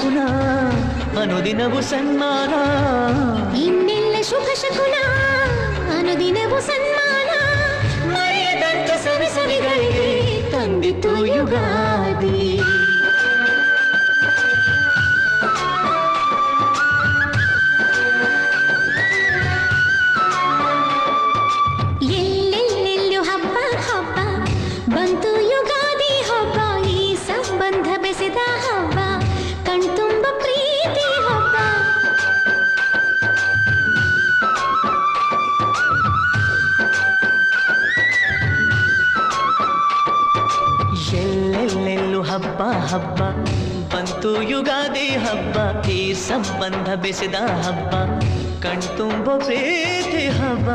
ಶಕುನ ಅನುದಿನವು ಸನ್ಮಾನ ಇನ್ನೆಲ್ಲ ಶುಭ ಶಕುನ ಅನುದಿನವು ಸನ್ಮಾನ ಮರೆಯದಂತ ಸವಿ ಸವಿಗಳಿಗೆ ತಂದಿತು ಯುಗಾದಿ ಎಲ್ಲೆಲ್ಲೆಲ್ಲೂ ಹಬ್ಬ ಹಬ್ಬ ಬಂತು ಯುಗಾದಿ ಹಬ್ಬ ಈ ಸಂಬಂಧ ಬೆಸೆದ ಹಬ್ಬ ಕಣ್ತುಂಬ ಪ್ರೀತಿ ಹಬ್ಬ ಎಲ್ಲೆಲ್ಲೆಲ್ಲೂ ಹಬ್ಬ ಹಬ್ಬ ಬಂತು ಯುಗಾದಿ ಹಬ್ಬ ಈ ಸಂಬಂಧ ಬೆಸೆದ ಹಬ್ಬ ಕಣ್ತುಂಬ ಪ್ರೀತಿ ಹಬ್ಬ